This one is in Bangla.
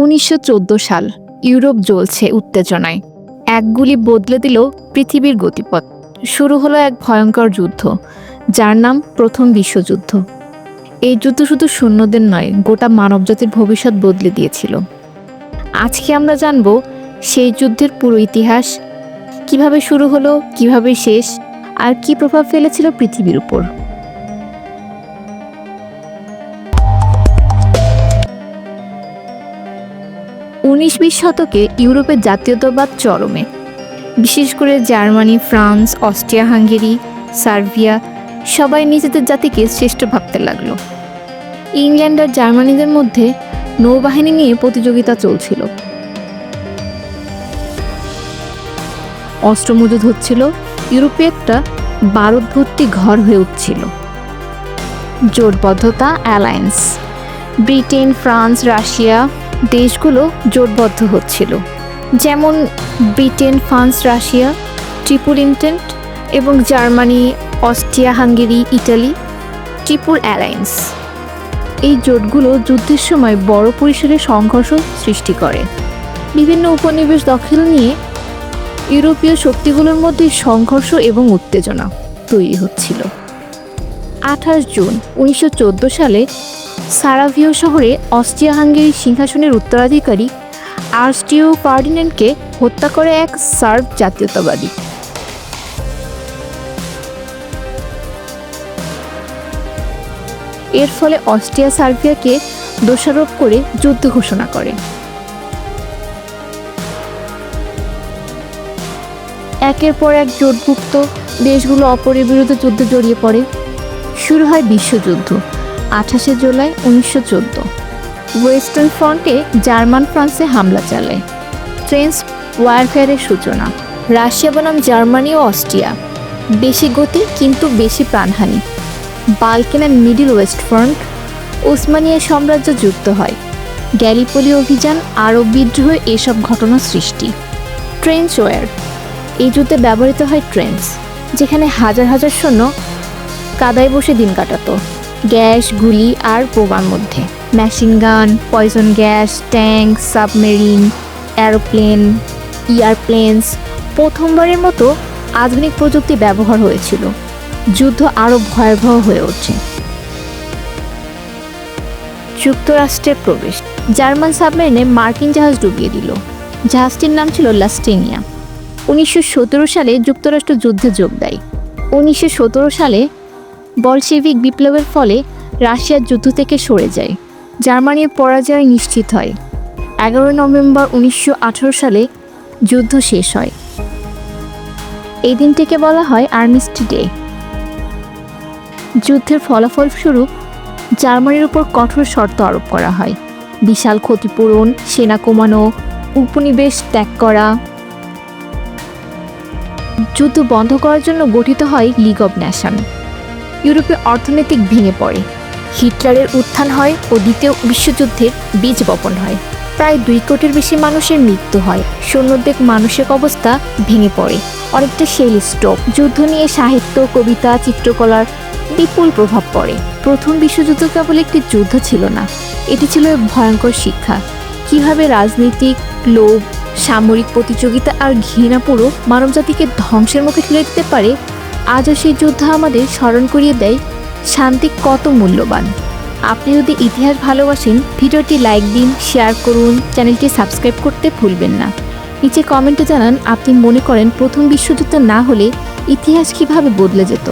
1914 সাল। ইউরোপ জ্বলছে উত্তেজনায়। এক গুলি বদলে দিল পৃথিবীর গতিপথ। শুরু হলো এক ভয়ঙ্কর যুদ্ধ, যার নাম প্রথম বিশ্বযুদ্ধ। এই যুদ্ধ শুধু সৈন্যদের নয়, গোটা মানবজাতির ভবিষ্যৎ বদলে দিয়েছিল। আজকে আমরা জানব সেই যুদ্ধের পুরো ইতিহাস, কিভাবে শুরু হলো, কিভাবে শেষ, আর কি প্রভাব ফেলেছিল পৃথিবীর উপর। 19-20 শতকে ইউরোপের জাতীয়তাবাদ চরমে। বিশেষ করে Germany, France, Austria Hungary, Serbia সবাই নিজেদের জাতিকে শ্রেষ্ঠ ভাবতে লাগলো। ইংল্যান্ড আর জার্মানিদের মধ্যে নৌবাহিনী নিয়ে প্রতিযোগিতা চলছিল। অস্ত্র মজুদ হচ্ছিল, ইউরোপে একটা বারুদ ভর্তি ঘর হয়ে উঠছিল। জোটবদ্ধতা, অ্যালায়েন্স। ব্রিটেন, ফ্রান্স, রাশিয়া দেশগুলো জোটবদ্ধ হচ্ছিল। যেমন ব্রিটেন, ফ্রান্স, রাশিয়া, ট্রিপল এন্টেন্ট, এবং Germany, Austria Hungary, Italy, triple alliance. এই জোটগুলো যুদ্ধের সময় বড় পরিসরে সংঘর্ষ সৃষ্টি করে। বিভিন্ন উপনিবেশ দখল নিয়ে ইউরোপীয় শক্তিগুলোর মধ্যে সংঘর্ষ এবং উত্তেজনা তৈরি হচ্ছিল। 28 জুন 1914 সালে সারাভিও শহরে অস্ট্রিয়া হাঙ্গেরির সিংহাসনের উত্তরাধিকারী আর্চডিউক ফার্ডিন্যান্ডকে হত্যা করে এক সার্ব জাতীয়তাবাদী। এর ফলে অস্ট্রিয়া সার্বিয়াকে দোষারোপ করে যুদ্ধ ঘোষণা করে। একের পর এক জোটভুক্ত দেশগুলো অপরের বিরুদ্ধে যুদ্ধে জড়িয়ে পড়ে। শুরু হয় বিশ্বযুদ্ধ 28 জুলাই 1914। ওয়েস্টার্ন ফ্রন্টে জার্মান ফ্রান্সে হামলা চালায়। ট্রেন্স ওয়ারফেয়ারের সূচনা। রাশিয়া বনাম জার্মানি ও অস্ট্রিয়া। বেশি গতি কিন্তু বেশি প্রাণহানি। Balkan and Middle West front. ওসমানীয় সাম্রাজ্য যুক্ত হয়। গ্যালিপোলি অভিযান, আরব বিদ্রোহ, এসব ঘটনা সৃষ্টি। Trench war. এই যুদ্ধে ব্যবহৃত হয় ট্রেন্স, যেখানে হাজার হাজার সৈন্য কাদায় বসে দিন কাটাতো, গ্যাস, গুলি আর বোমার মধ্যে। Machine gun, poison gas, tank, submarine, aeroplane, airplanes, প্রথমবারের মতো আধুনিক প্রযুক্তি ব্যবহার হয়েছিল। যুদ্ধ আরও ভয়াবহ হয়ে ওঠে। যুক্তরাষ্ট্রের প্রবেশ। জার্মান সাবমেরিনে মার্কিন জাহাজ ডুবিয়ে দিল। জাহাজটির নাম ছিল লাস্টেনিয়া। 1917 সালে যুক্তরাষ্ট্র যুদ্ধে যোগ দেয়। 1917 সালে বলশেভিক বিপ্লবের ফলে রাশিয়ার যুদ্ধ থেকে সরে যায়। জার্মানির পরাজয় নিশ্চিত হয়। 11 নভেম্বর 1918 সালে যুদ্ধ শেষ হয়। এই দিনটিকে বলা হয় আর্মিস্টিস ডে। যুদ্ধের ফলাফলস্বরূপ জার্মানির উপর কঠোর শর্ত আরোপ করা হয়। বিশাল ক্ষতিপূরণ, সেনা কমানো, উপনিবেশ ত্যাগ করা। যুদ্ধ বন্ধ করার জন্য গঠিত হয় লিগ অব নেশন। ইউরোপে অর্থনৈতিক ভেঙে পড়ে। হিটলারের উত্থান হয় ও দ্বিতীয় বিশ্বযুদ্ধের বীজ বপন হয়। প্রায় 2 কোটির বেশি মানুষের মৃত্যু হয়। সৈন্যদের মানসিক অবস্থা ভেঙে পড়ে, অনেকটা শেল স্ট্রোক। যুদ্ধ নিয়ে সাহিত্য, কবিতা, চিত্রকলার বিপুল প্রভাব পড়ে। প্রথম বিশ্বযুদ্ধ কেবল একটি যুদ্ধ ছিল না, এটি ছিল এক ভয়ঙ্কর শিক্ষা। কিভাবে রাজনৈতিক লোভ, সামরিক প্রতিযোগিতা আর ঘৃণা পুরো মানবজাতিকে ধ্বংসের মুখে ঠেলে দিতে পারে। আজও সেই যুদ্ধ আমাদের স্মরণ করিয়ে দেয় শান্তি কত মূল্যবান। আপনি যদি ইতিহাস ভালোবাসেন, ভিডিওটি লাইক দিন, শেয়ার করুন, চ্যানেলটি সাবস্ক্রাইব করতে ভুলবেন না। নিচে কমেন্টে জানান আপনি মনে করেন প্রথম বিশ্বযুদ্ধ না হলে ইতিহাস কিভাবে বদলে যেত।